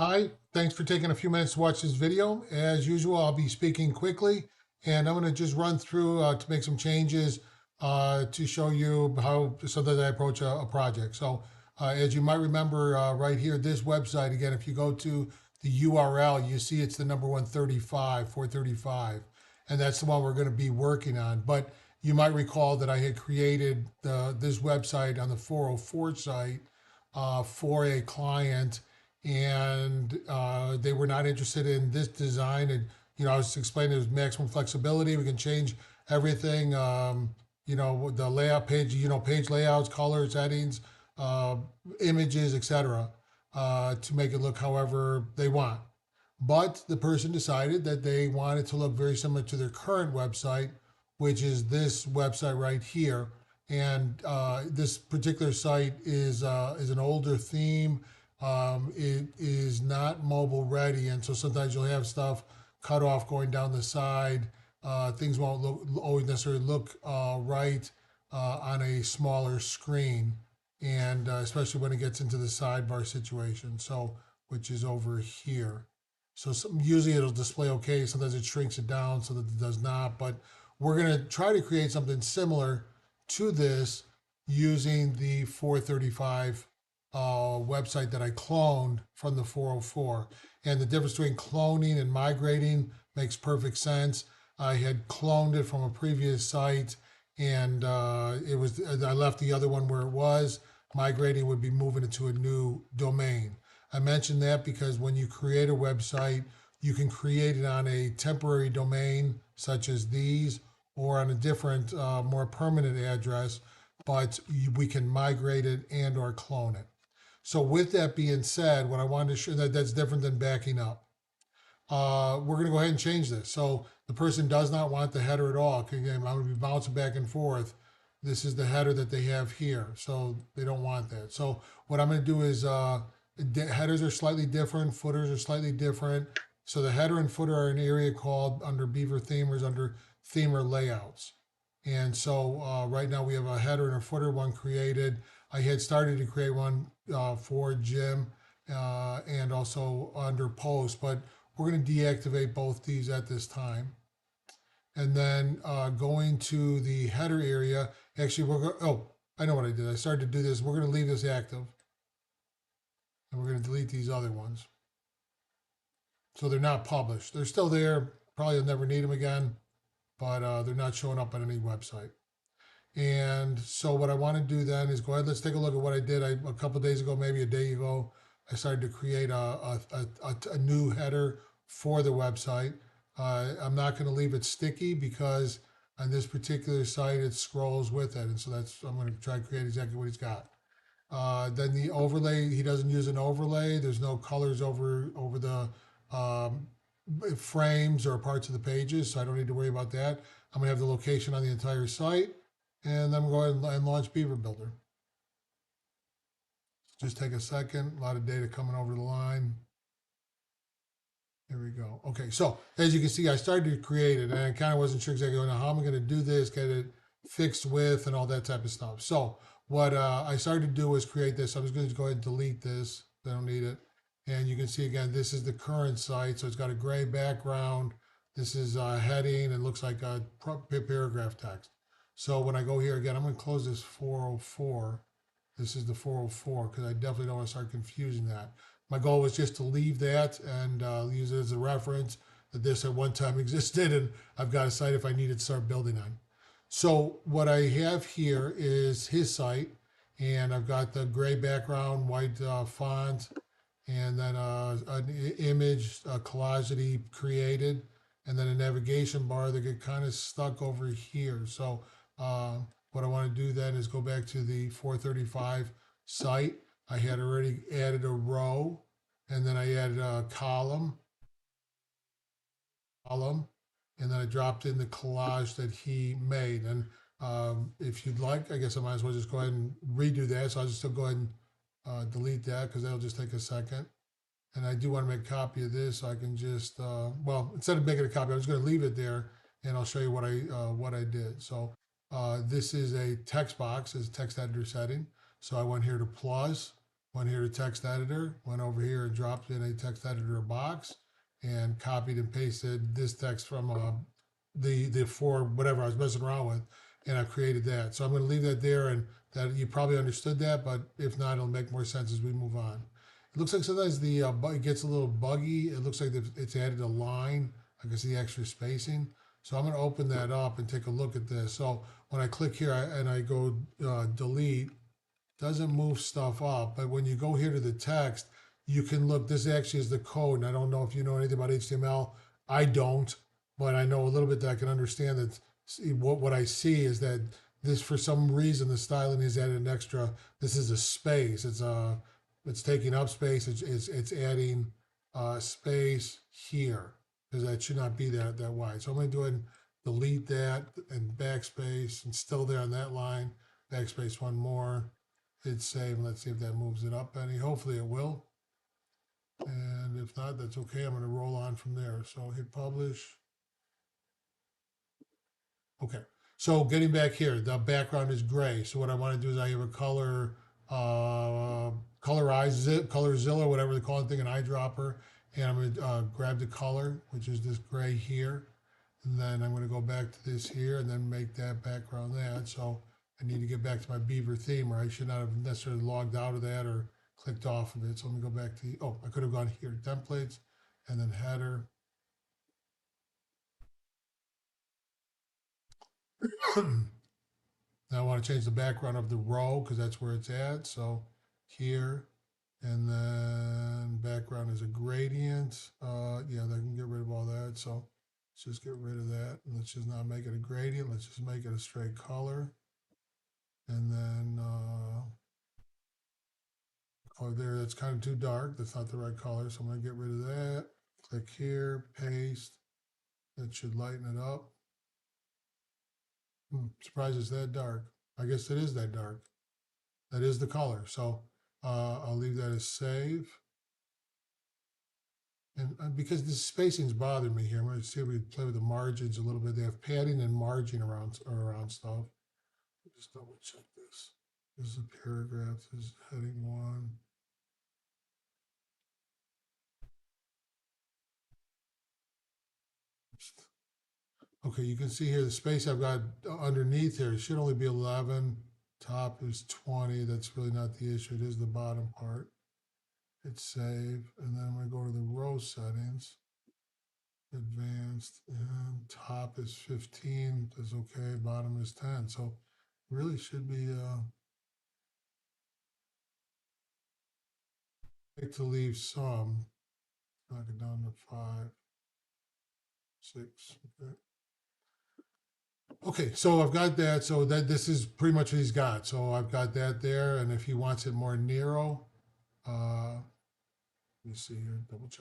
Hi, thanks for taking a few minutes to watch this video. As usual, I'll be speaking quickly and I'm going to just run through to make some changes to show you how so that I approach a project. So as you might remember right here, this website, again, if you go to the URL, you see it's the number 135, 435, and that's the one we're going to be working on. But you might recall that I had created this website on the 404 site for a client and they were not interested in this design. And I was explaining there's maximum flexibility. We can change everything. The layout page, page layouts, colors, settings, uh, images, etc., to make it look however they want. But the person decided that they wanted to look very similar to their current website, which is this website right here. And this particular site is an older theme. It is not mobile ready, and so sometimes you'll have stuff cut off going down the side. Things won't always necessarily look right on a smaller screen, and especially when it gets into the sidebar situation. So, which is over here. So usually it'll display okay. Sometimes it shrinks it down so that it does not. But we're going to try to create something similar to this using the 435 website that I cloned from the 404. And the difference between cloning and migrating makes perfect sense. I had cloned it from a previous site, and I left the other one where it was. Migrating would be moving it to a new domain. I mentioned that because when you create a website, you can create it on a temporary domain such as these, or on a different, more permanent address, but we can migrate it and or clone it. So with that being said, what I wanted to show that's different than backing up. We're going to go ahead and change this. So the person does not want the header at all. Again, I'm going to be bouncing back and forth. This is the header that they have here. So they don't want that. So what I'm going to do is headers are slightly different. Footers are slightly different. So the header and footer are an area called under Beaver Themers under Themer Layouts. And so right now we have a header and a footer one created. I had started to create one for Jim and also under post, but we're going to deactivate both these at this time. And then going to the header area, actually I know what I did. I started to do this. We're going to leave this active and we're going to delete these other ones. So they're not published. They're still there. Probably will never need them again, but they're not showing up on any website. And so what I want to do then is go ahead, let's take a look at what I did. A couple of days ago, maybe a day ago, I started to create a new header for the website. I'm not going to leave it sticky because on this particular site, it scrolls with it. And so I'm going to try to create exactly what he's got. Then the overlay, he doesn't use an overlay. There's no colors over the um, frames or parts of the pages, so I don't need to worry about that. I'm going to have the location on the entire site. And then we'll go ahead and launch Beaver Builder. Just take a second. A lot of data coming over the line. Here we go. Okay, so as you can see, I started to create it, and I kind of wasn't sure exactly how I'm going to do this, get it fixed with, and all that type of stuff. So what I started to do was create this. I'm just going to go ahead and delete this. I don't need it. And you can see again, this is the current site. So it's got a gray background. This is a heading. It looks like a paragraph text. So when I go here again, I'm going to close this 404. This is the 404 because I definitely don't want to start confusing that. My goal was just to leave that and use it as a reference that this at one time existed, and I've got a site if I needed to start building on. So what I have here is his site, and I've got the gray background, white font, and then an image, a collage that he created, and then a navigation bar that get kind of stuck over here. So what I want to do then is go back to the 435 site. I had already added a row, and then I added a column, and then I dropped in the collage that he made. And if you'd like, I guess I might as well just go ahead and redo that. So I'll just still go ahead and delete that because that'll just take a second. And I do want to make a copy of this. So I can just, well, instead of making a copy, I'm just going to leave it there, and I'll show you what I did. So this is a text box, as text editor setting. So I went here to plus, went here to text editor, went over here and dropped in a text editor box and copied and pasted this text from the for whatever I was messing around with, and I've created that. So I'm going to leave that there, and that you probably understood that, but if not, it'll make more sense as we move on. It looks like sometimes the it gets a little buggy. It looks like it's added a line. I can see the extra spacing. So I'm going to open that up and take a look at this. So when I click here and I go delete, doesn't move stuff up. But when you go here to the text, you can look. This actually is the code. And I don't know if you know anything about HTML. I don't, but I know a little bit that I can understand that what I see is that this, for some reason, the styling is added an extra. This is a space. It's taking up space. It's adding space here, because that should not be that wide. So I'm going to go ahead and delete that and backspace, and still there on that line. Backspace one more. Hit save, and let's see if that moves it up any. Hopefully it will. And if not, that's okay. I'm going to roll on from there. So hit publish. Okay. So getting back here, the background is gray. So what I want to do is I have a color, Colorzilla, whatever they call it, thing, an eyedropper. And I'm going to grab the color, which is this gray here. And then I'm going to go back to this here and then make that background that. So I need to get back to my Beaver theme, or I should not have necessarily logged out of that or clicked off of it. So let me go back to I could have gone here, templates, and then header. Now I want to change the background of the row because that's where it's at. So here, and then background is a gradient. Yeah, that can get rid of all that. So let's just get rid of that. And let's just not make it a gradient. Let's just make it a straight color. And then color there, that's kind of too dark. That's not the right color. So I'm going to get rid of that. Click here, paste. That should lighten it up. Surprised it's that dark. I guess it is that dark. That is the color. So I'll leave that as save. And because the spacing's bothering me here, I'm going to see if we can play with the margins a little bit. They have padding and margin around stuff. Just double check this. This is a paragraph. This is heading 1. Okay, you can see here the space I've got underneath here. It should only be 11. Top is 20. That's really not the issue. It is the bottom part. Hit save, and then I'm going to go to the row settings. Advanced, and top is 15. That's okay. Bottom is 10. So really should be like to leave some. Knock it down to 5, 6. Okay. Okay, so I've got that. So that this is pretty much what he's got. So I've got that there, and if he wants it more narrow, let me see here, double check.